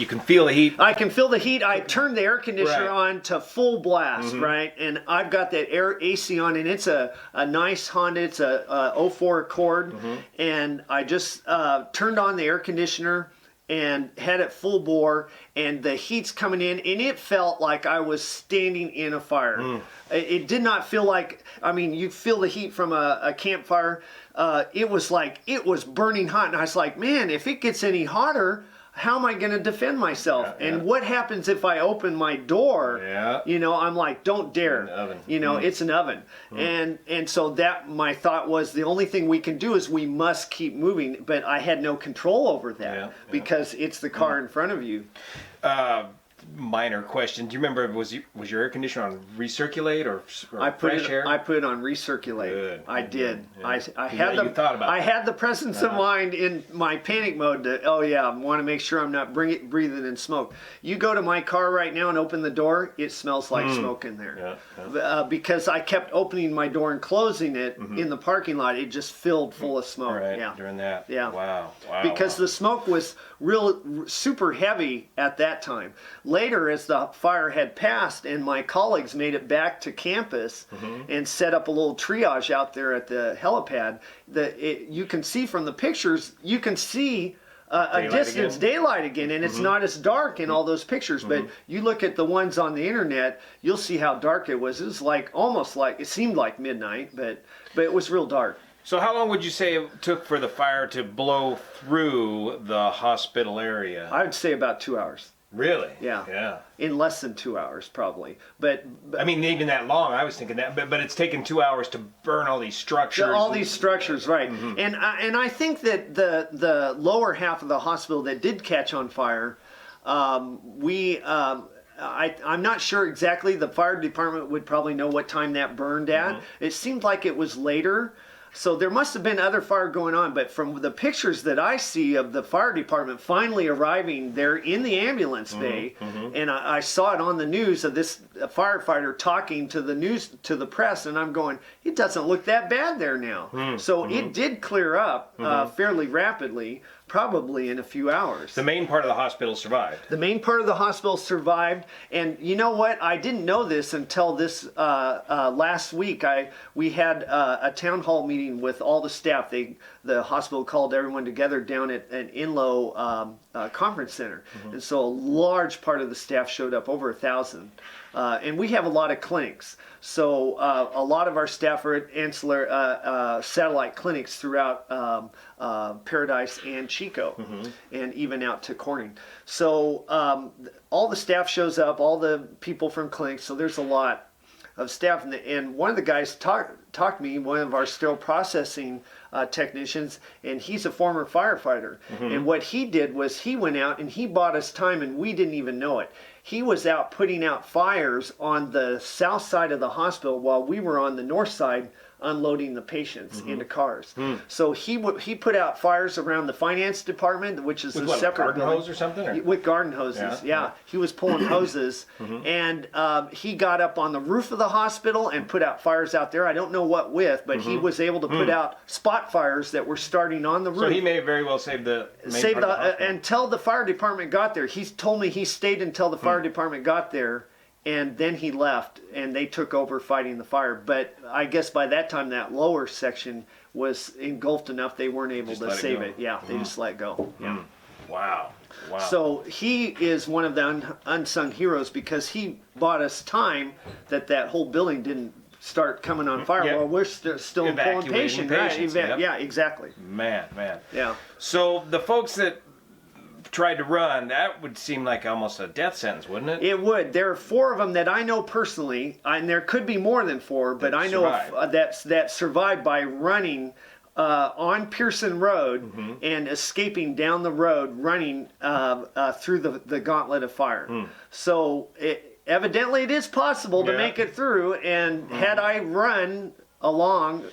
Speaker 1: can feel the heat.
Speaker 2: I can feel the heat. I turned the air conditioner on to full blast, right? And I've got that air AC on, and it's a nice Honda. It's a 04 Accord, and I just turned on the air conditioner and had it full bore, and the heat's coming in, and it felt like I was standing in a fire. It did not feel like, I mean, you feel the heat from a campfire. It was like, it was burning hot, and I was like, man, if it gets any hotter, how am I going to defend myself? And what happens if I open my door? You know, I'm like, don't dare. You know, it's an oven. And so that, my thought was, the only thing we can do is we must keep moving. But I had no control over that because it's the car in front of you.
Speaker 1: Minor question. Do you remember, was your air conditioner on recirculate or fresh air?
Speaker 2: I put it on recirculate.
Speaker 1: Good.
Speaker 2: I did.
Speaker 1: Yeah.
Speaker 2: I had
Speaker 1: you thought about
Speaker 2: I
Speaker 1: that.
Speaker 2: had the presence of mind in my panic mode to, I want to make sure I'm not breathing in smoke. You go to my car right now and open the door, it smells like smoke in there. Because I kept opening my door and closing it in the parking lot, it just filled full of smoke.
Speaker 1: During that. Wow.
Speaker 2: Because the smoke was super heavy at that time. Later, as the fire had passed and my colleagues made it back to campus and set up a little triage out there at the helipad, you can see from the pictures, you can see a distance, daylight again, and it's not as dark in all those pictures. But you look at the ones on the internet, you'll see how dark it was. It was like almost like, it seemed like midnight, but it was real dark.
Speaker 1: So how long would you say it took for the fire to blow through the hospital area?
Speaker 2: I would say about 2 hours.
Speaker 1: Really?
Speaker 2: Yeah. In less than 2 hours, probably. But
Speaker 1: I mean, even that long, I was thinking that. But it's taken 2 hours to burn all these structures.
Speaker 2: All these structures, right? And I think that the lower half of the hospital that did catch on fire, I'm not sure exactly. The fire department would probably know what time that burned at. It seemed like it was later. So there must have been other fire going on, but from the pictures that I see of the fire department finally arriving there in the ambulance bay, and I saw it on the news of this firefighter talking to the press, and I'm going, it doesn't look that bad there now. So it did clear up fairly rapidly, probably in a few hours.
Speaker 1: The main part of the hospital survived.
Speaker 2: The main part of the hospital survived, and you know what? I didn't know this until this last week. We had a town hall meeting with all the staff. The hospital called everyone together down at an Inlow conference center, and so a large part of the staff showed up, over 1,000. And we have a lot of clinics. So a lot of our staff are at ancillary satellite clinics throughout Paradise and Chico, and even out to Corning. So all the staff shows up, all the people from clinics, so there's a lot of staff. And one of the guys talked to me, one of our sterile processing technicians, and he's a former firefighter. And what he did was he went out and he bought us time, and we didn't even know it. He was out putting out fires on the south side of the hospital while we were on the north side unloading the patients into cars. So he put out fires around the finance department, which is
Speaker 1: with
Speaker 2: a separate
Speaker 1: garden
Speaker 2: building.
Speaker 1: hose or something? Or?
Speaker 2: With garden hoses, He was pulling hoses, and he got up on the roof of the hospital and put out fires out there. I don't know what with, but he was able to put out spot fires that were starting on the roof.
Speaker 1: So he may have very well saved the main part of the hospital.
Speaker 2: Until the fire department got there. He told me he stayed until the fire department got there, and then he left, and they took over fighting the fire. But I guess by that time, that lower section was engulfed enough they weren't able to save it. Yeah, they just let go. Yeah.
Speaker 1: Wow. Wow.
Speaker 2: So he is one of the unsung heroes because he bought us time that whole building didn't start coming on fire.
Speaker 1: Yep.
Speaker 2: Well, we're still pulling
Speaker 1: Evacuating patients,
Speaker 2: right?
Speaker 1: yep.
Speaker 2: Yeah, exactly.
Speaker 1: Man.
Speaker 2: Yeah.
Speaker 1: So the folks that tried to run, that would seem like almost a death sentence, wouldn't it?
Speaker 2: It would. There are 4 of them that I know personally, and there could be more than 4, but I know that survived by running on Pearson Road and escaping down the road, running through the gauntlet of fire. So evidently it is possible to make it through, and had I run along,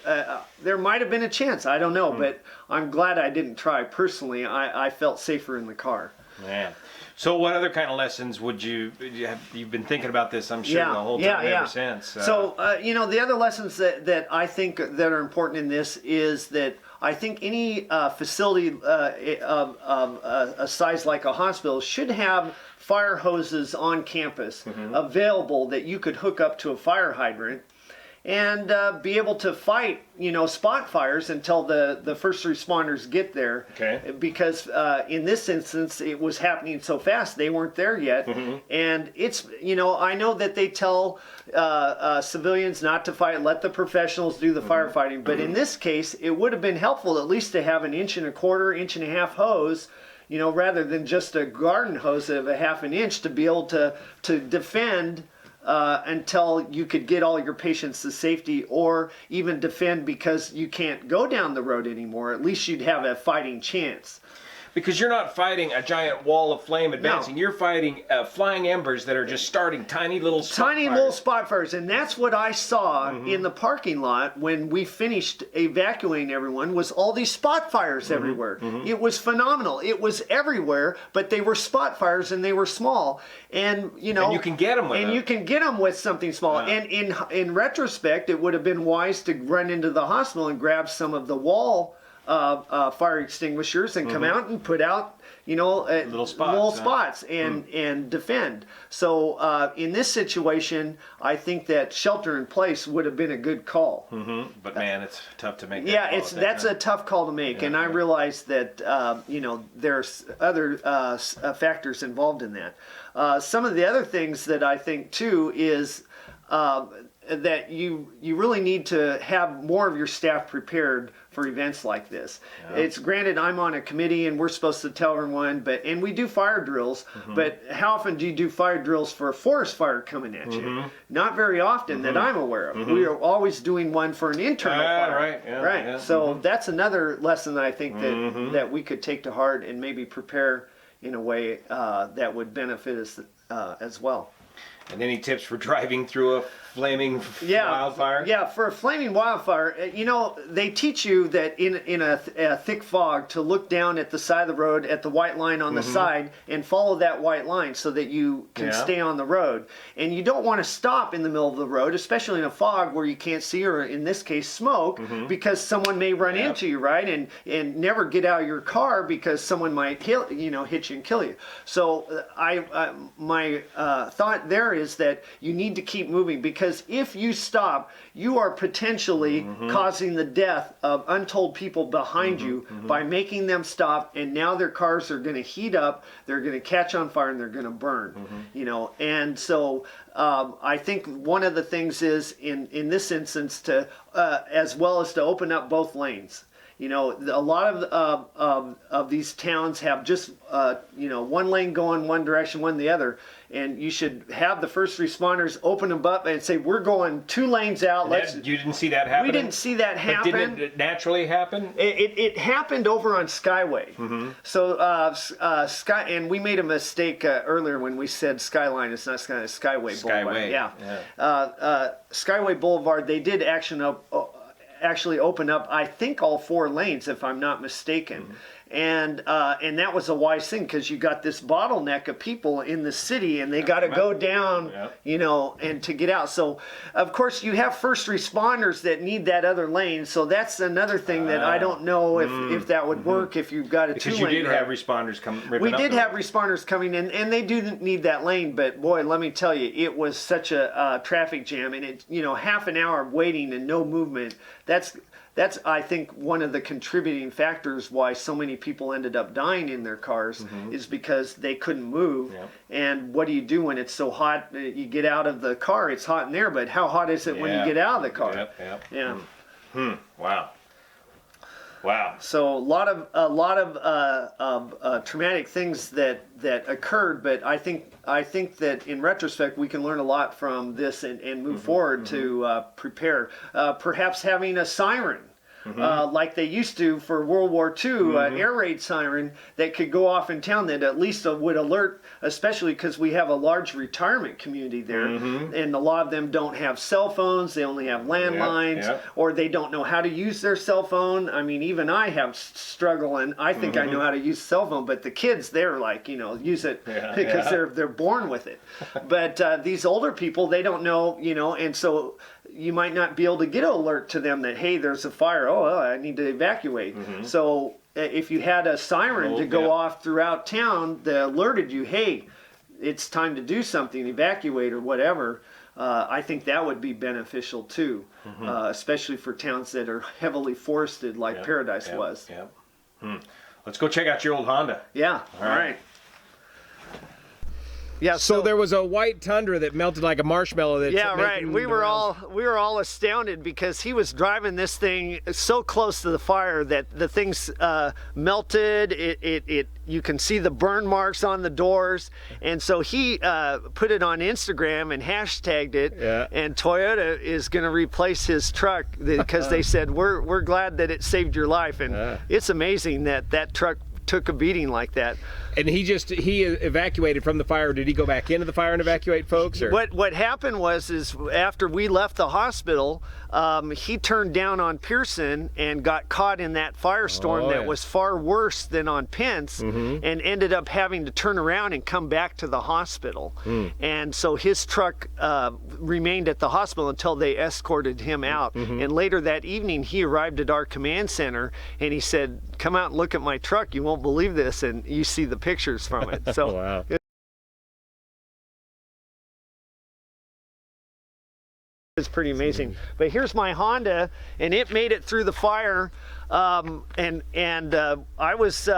Speaker 2: there might have been a chance. I don't know, but I'm glad I didn't try. Personally, I felt safer in the car.
Speaker 1: Man. So what other kind of lessons would you've been thinking about this, I'm sure, the whole time ever since.
Speaker 2: So, the other lessons that I think that are important in this is that I think any facility of a size like a hospital should have fire hoses on campus available that you could hook up to a fire hydrant and be able to fight, spot fires until the first responders get there.
Speaker 1: Okay.
Speaker 2: Because in this instance, it was happening so fast, they weren't there yet. And it's, I know that they tell civilians not to fight, let the professionals do the firefighting. But in this case, it would have been helpful at least to have an 1.25 inch, 1.5 inch hose, rather than just a garden hose of a 1/2 inch to be able to defend until you could get all your patients to safety, or even defend because you can't go down the road anymore. At least you'd have a fighting chance.
Speaker 1: Because you're not fighting a giant wall of flame advancing. No. You're fighting flying embers that are just starting tiny little spot fires.
Speaker 2: Little spot fires. And that's what I saw in the parking lot when we finished evacuating everyone, was all these spot fires everywhere. It was phenomenal. It was everywhere, but they were spot fires and they were small. And,
Speaker 1: and you can get them with
Speaker 2: you can get them with something small.
Speaker 1: Yeah.
Speaker 2: And in retrospect, it would have been wise to run into the hospital and grab some of the wall fire extinguishers and come out and put out, little spots and defend. So in this situation, I think that shelter in place would have been a good call.
Speaker 1: But man, it's tough to make.
Speaker 2: That's a tough call to make, and I realize that there's other factors involved in that. Some of the other things that I think too is that you really need to have more of your staff prepared for events like this. Yeah. It's granted I'm on a committee and we're supposed to tell everyone, and we do fire drills, but how often do you do fire drills for a forest fire coming at you? Not very often that I'm aware of. We are always doing one for an internal fire. Right. Yeah. So that's another lesson that I think that we could take to heart and maybe prepare in a way that would benefit us as well.
Speaker 1: And any tips for driving through a flaming wildfire?
Speaker 2: Yeah, for a flaming wildfire, they teach you that in a thick fog to look down at the side of the road at the white line on the side and follow that white line so that you can stay on the road. And you don't want to stop in the middle of the road, especially in a fog where you can't see, or in this case smoke, because someone may run into you, right? And never get out of your car because someone might hit you and kill you. So my thought there is that you need to keep moving, because if you stop, you are potentially causing the death of untold people behind you by making them stop, and now their cars are going to heat up, they're going to catch on fire, and they're going to burn. And so I think one of the things is in this instance to as well as to open up both lanes. A lot of these towns have just one lane going one direction, one the other, and you should have the first responders open them up and say, "We're going 2 lanes out."
Speaker 1: You didn't see that happen.
Speaker 2: We didn't see that happen.
Speaker 1: But didn't it naturally happen?
Speaker 2: It happened over on Skyway. So Sky, and we made a mistake earlier when we said Skyline. It's not Skyline. It's Skyway Boulevard.
Speaker 1: Skyway.
Speaker 2: Yeah. Skyway Boulevard. They did actually open up, I think, all 4 lanes, if I'm not mistaken. And that was a wise thing, because you got this bottleneck of people in the city, and they got to go down, and to get out. So, of course, you have first responders that need that other lane. So that's another thing that I don't know if that would work if you've got a 2-lane.
Speaker 1: Because you did have responders come ripping
Speaker 2: We
Speaker 1: up
Speaker 2: did have responders coming in, and they do need that lane. But boy, let me tell you, it was such a traffic jam, and it half an hour of waiting and no movement. That's that's I think one of the contributing factors why so many people ended up dying in their cars is because they couldn't move.
Speaker 1: Yep.
Speaker 2: And what do you do when it's so hot? You get out of the car, it's hot in there, but how hot is it when you get out of the car?
Speaker 1: Yep.
Speaker 2: Yeah.
Speaker 1: Wow. Wow.
Speaker 2: So a lot of traumatic things that occurred, but I think that in retrospect we can learn a lot from this and move forward to prepare. Perhaps having a siren. Like they used to for World War II, air raid siren that could go off in town that at least would alert, especially because we have a large retirement community there, and a lot of them don't have cell phones, they only have landlines, or they don't know how to use their cell phone. I mean, even I have struggle, and I think I know how to use cell phone, but the kids, they're like, use it because they're born with it. But these older people, they don't know, and so you might not be able to get an alert to them that, hey, there's a fire. Oh, well, I need to evacuate. So if you had a siren to go off throughout town that alerted you, hey, it's time to do something, evacuate or whatever, I think that would be beneficial too, especially for towns that are heavily forested like Paradise was.
Speaker 1: Let's go check out your old Honda.
Speaker 2: Yeah, all right. Yeah,
Speaker 1: so there was a white Tundra that melted like a marshmallow.
Speaker 2: We were all astounded because he was driving this thing so close to the fire that the thing's melted. You can see the burn marks on the doors, and so he put it on Instagram and hashtagged it. And Toyota is going to replace his truck because they said we're glad that it saved your life, and it's amazing that truck took a beating like that.
Speaker 1: And he evacuated from the fire. Did he go back into the fire and evacuate folks? Or?
Speaker 2: What happened is after we left the hospital, he turned down on Pearson and got caught in that firestorm that was far worse than on Pence, and ended up having to turn around and come back to the hospital. And so his truck remained at the hospital until they escorted him out. And later that evening, he arrived at our command center and he said, "Come out and look at my truck. You won't believe this." And you see the pictures from it. So
Speaker 1: wow.
Speaker 2: It's pretty amazing. But here's my Honda, and it made it through the fire, and I was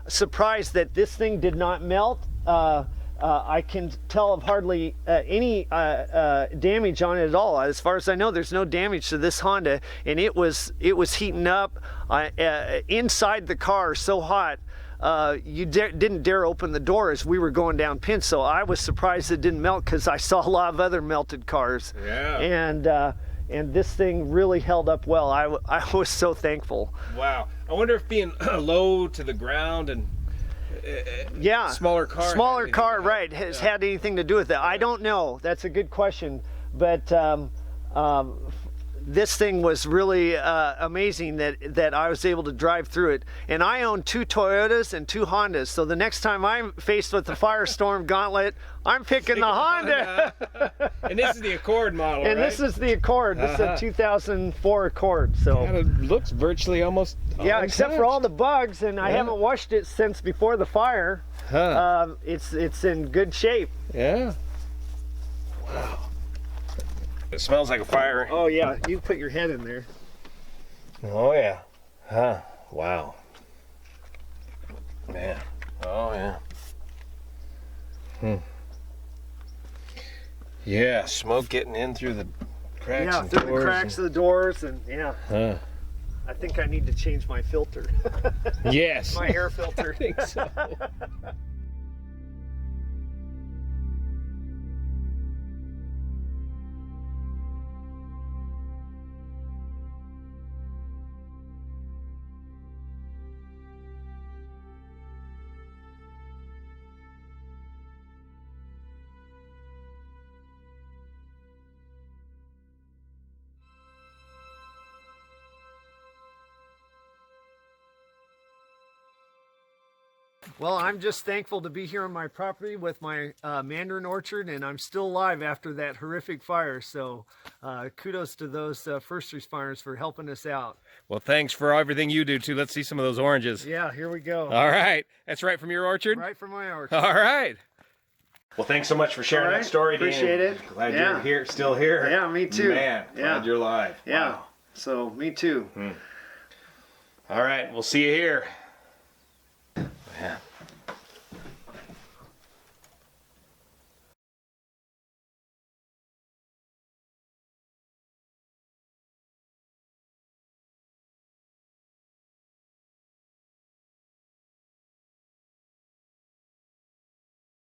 Speaker 2: surprised that this thing did not melt. I can tell of hardly any damage on it at all. As far as I know, there's no damage to this Honda, and it was heating up inside the car so hot. You didn't dare open the door as we were going down Pin, so I was surprised it didn't melt because I saw a lot of other melted cars. And this thing really held up well. I was so thankful.
Speaker 1: Wow. I wonder if being low to the ground and smaller car
Speaker 2: right, has had anything to do with it. I don't know. That's a good question, but this thing was really amazing that I was able to drive through it. And I own 2 Toyotas and 2 Hondas, so the next time I'm faced with the firestorm gauntlet, I'm picking the Honda.
Speaker 1: And this is the Accord model,
Speaker 2: and
Speaker 1: right?
Speaker 2: This is the Accord. This is a 2004 Accord. So
Speaker 1: it looks virtually almost
Speaker 2: except for all the bugs, and I haven't washed it since before the fire. It's in good shape.
Speaker 1: Yeah. Wow. It smells like a fire.
Speaker 2: Oh yeah, you put your head in there.
Speaker 1: Oh yeah. Wow. Man. Oh yeah. Yeah, smoke getting in through the cracks.
Speaker 2: Yeah, through the cracks of the doors, and I think I need to change my filter.
Speaker 1: Yes.
Speaker 2: My air filter.
Speaker 1: I think so.
Speaker 2: Well, I'm just thankful to be here on my property with my mandarin orchard, and I'm still alive after that horrific fire. So kudos to those first responders for helping us out.
Speaker 1: Well, thanks for everything you do too. Let's see some of those oranges.
Speaker 2: Yeah, here we go.
Speaker 1: All right. That's right from your orchard?
Speaker 2: Right from my orchard.
Speaker 1: All right. Well, thanks so much for sharing that story, Dan.
Speaker 2: Appreciate it.
Speaker 1: Glad you're here, still here.
Speaker 2: Yeah, me too.
Speaker 1: Man, glad you're alive.
Speaker 2: Yeah.
Speaker 1: Wow.
Speaker 2: So me too.
Speaker 1: All right, we'll see you here.